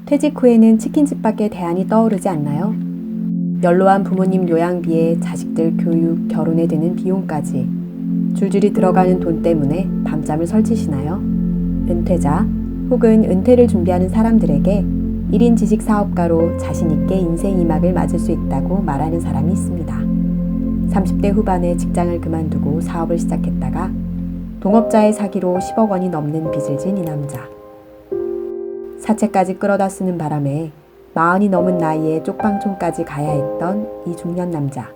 퇴직 후에는 치킨집밖에 대안이 떠오르지 않나요? 연로한 부모님 요양비에 자식들 교육, 결혼에 드는 비용까지 줄줄이 들어가는 돈 때문에 밤잠을 설치시나요? 은퇴자 혹은 은퇴를 준비하는 사람들에게 1인 지식 사업가로 자신있게 인생 2막을 맞을 수 있다고 말하는 사람이 있습니다. 30대 후반에 직장을 그만두고 사업을 시작했다가 동업자의 사기로 10억 원이 넘는 빚을 진 이 남자. 사채까지 끌어다 쓰는 바람에 40이 넘은 나이에 쪽방촌까지 가야 했던 이 중년 남자.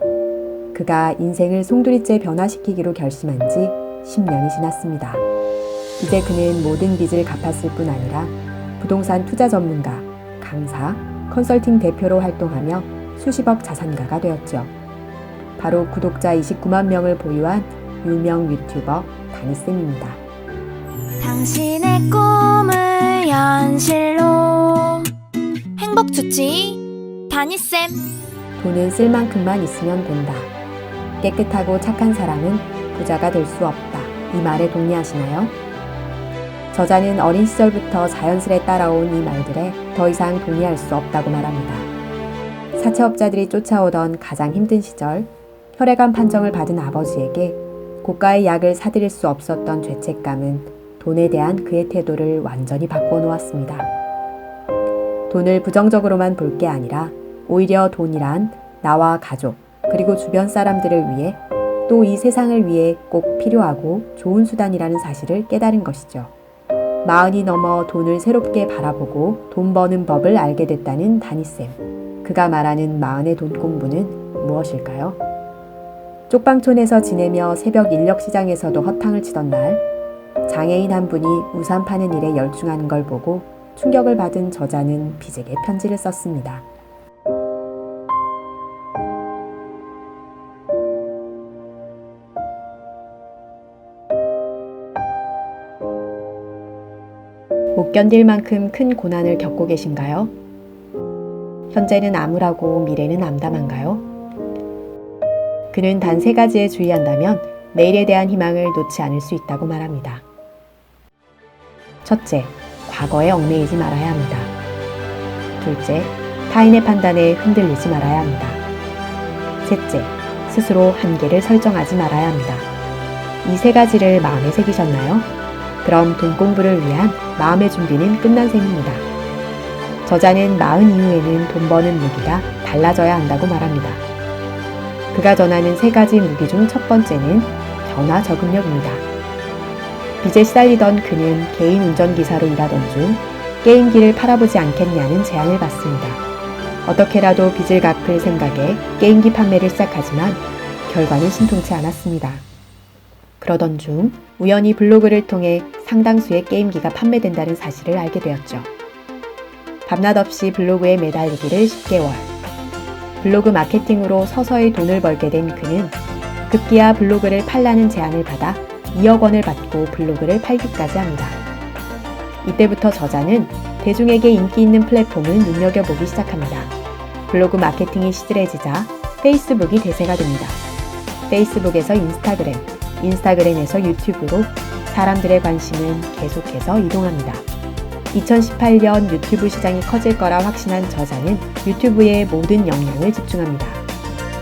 그가 인생을 송두리째 변화시키기로 결심한 지 10년이 지났습니다. 이제 그는 모든 빚을 갚았을 뿐 아니라 부동산 투자 전문가, 강사, 컨설팅 대표로 활동하며 수십억 자산가가 되었죠. 바로 구독자 29만 명을 보유한 유명 유튜버 다니쌤입니다. 당신의 꿈을 현실로 행복 좋지 다니쌤. 돈은 쓸 만큼만 있으면 된다. 깨끗하고 착한 사람은 부자가 될 수 없다. 이 말에 동의하시나요? 저자는 어린 시절부터 자연스레 따라온 이 말들에 더 이상 동의할 수 없다고 말합니다. 사채업자들이 쫓아오던 가장 힘든 시절, 혈액암 판정을 받은 아버지에게 고가의 약을 사드릴 수 없었던 죄책감은 돈에 대한 그의 태도를 완전히 바꿔놓았습니다. 돈을 부정적으로만 볼 게 아니라 오히려 돈이란 나와 가족, 그리고 주변 사람들을 위해 또 이 세상을 위해 꼭 필요하고 좋은 수단이라는 사실을 깨달은 것이죠. 40이 넘어 돈을 새롭게 바라보고 돈 버는 법을 알게 됐다는 다니쌤. 그가 말하는 40의 돈 공부는 무엇일까요? 쪽방촌에서 지내며 새벽 인력시장에서도 허탕을 치던 날, 장애인 한 분이 우산 파는 일에 열중하는 걸 보고 충격을 받은 저자는 빚에게 편지를 썼습니다. 못 견딜 만큼 큰 고난을 겪고 계신가요? 현재는 암울하고 미래는 암담한가요? 그는 단 3가지에 주의한다면 내일에 대한 희망을 놓지 않을 수 있다고 말합니다. 첫째, 과거에 얽매이지 말아야 합니다. 둘째, 타인의 판단에 흔들리지 말아야 합니다. 셋째, 스스로 한계를 설정하지 말아야 합니다. 이 3가지를 마음에 새기셨나요? 그럼 돈 공부를 위한 마음의 준비는 끝난 셈입니다. 저자는 40 이후에는 돈 버는 무기가 달라져야 한다고 말합니다. 그가 전하는 3가지 무기 중 첫 번째는 변화 적응력입니다. 빚에 시달리던 그는 개인 운전기사로 일하던 중 게임기를 팔아보지 않겠냐는 제안을 받습니다. 어떻게라도 빚을 갚을 생각에 게임기 판매를 시작하지만 결과는 신통치 않았습니다. 그러던 중 우연히 블로그를 통해 상당수의 게임기가 판매된다는 사실을 알게 되었죠. 밤낮 없이 블로그에 매달리기를 10개월. 블로그 마케팅으로 서서히 돈을 벌게 된 그는 급기야 블로그를 팔라는 제안을 받아 2억 원을 받고 블로그를 팔기까지 합니다. 이때부터 저자는 대중에게 인기 있는 플랫폼을 눈여겨보기 시작합니다. 블로그 마케팅이 시들해지자 페이스북이 대세가 됩니다. 페이스북에서 인스타그램, 인스타그램에서 유튜브로 사람들의 관심은 계속해서 이동합니다. 2018년 유튜브 시장이 커질 거라 확신한 저자는 유튜브에 모든 역량을 집중합니다.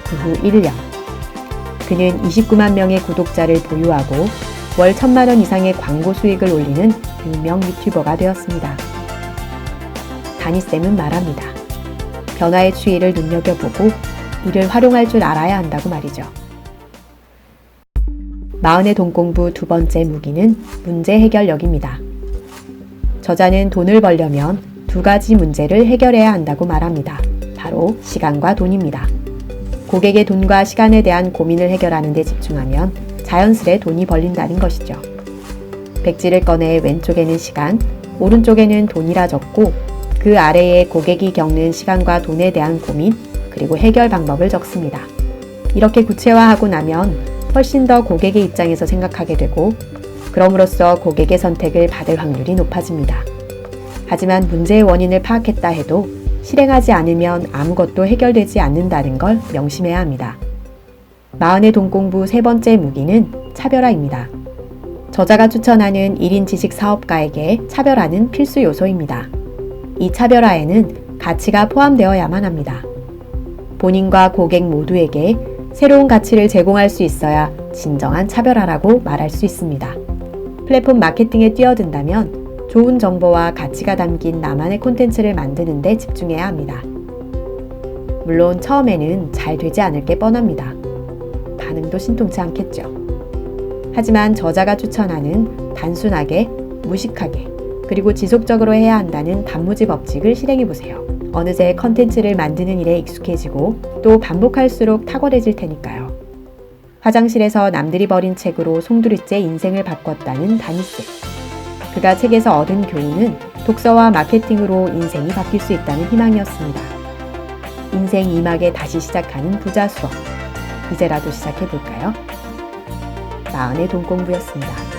그 후 1년, 그는 29만 명의 구독자를 보유하고 월 1,000만 원 이상의 광고 수익을 올리는 유명 유튜버가 되었습니다. 다니쌤은 말합니다. 변화의 추이를 눈여겨보고 이를 활용할 줄 알아야 한다고 말이죠. 40의 돈 공부 2번째 무기는 문제 해결력입니다. 저자는 돈을 벌려면 2가지 문제를 해결해야 한다고 말합니다. 바로 시간과 돈입니다. 고객의 돈과 시간에 대한 고민을 해결하는 데 집중하면 자연스레 돈이 벌린다는 것이죠. 백지를 꺼내 왼쪽에는 시간, 오른쪽에는 돈이라 적고 그 아래에 고객이 겪는 시간과 돈에 대한 고민, 그리고 해결 방법을 적습니다. 이렇게 구체화하고 나면 훨씬 더 고객의 입장에서 생각하게 되고 그럼으로써 고객의 선택을 받을 확률이 높아집니다. 하지만 문제의 원인을 파악했다 해도 실행하지 않으면 아무것도 해결되지 않는다는 걸 명심해야 합니다. 40의 돈 공부 3번째 무기는 차별화입니다. 저자가 추천하는 1인 지식 사업가에게 차별화는 필수 요소입니다. 이 차별화에는 가치가 포함되어야만 합니다. 본인과 고객 모두에게 새로운 가치를 제공할 수 있어야 진정한 차별화라고 말할 수 있습니다. 플랫폼 마케팅에 뛰어든다면 좋은 정보와 가치가 담긴 나만의 콘텐츠를 만드는 데 집중해야 합니다. 물론 처음에는 잘 되지 않을 게 뻔합니다. 반응도 신통치 않겠죠. 하지만 저자가 추천하는 단순하게, 무식하게, 그리고 지속적으로 해야 한다는 단무지 법칙을 실행해보세요. 어느새 컨텐츠를 만드는 일에 익숙해지고 또 반복할수록 탁월해질 테니까요. 화장실에서 남들이 버린 책으로 송두리째 인생을 바꿨다는 다니쌤. 그가 책에서 얻은 교훈은 독서와 마케팅으로 인생이 바뀔 수 있다는 희망이었습니다. 인생 2막에 다시 시작하는 부자 수업. 이제라도 시작해볼까요? 나은의 돈공부였습니다.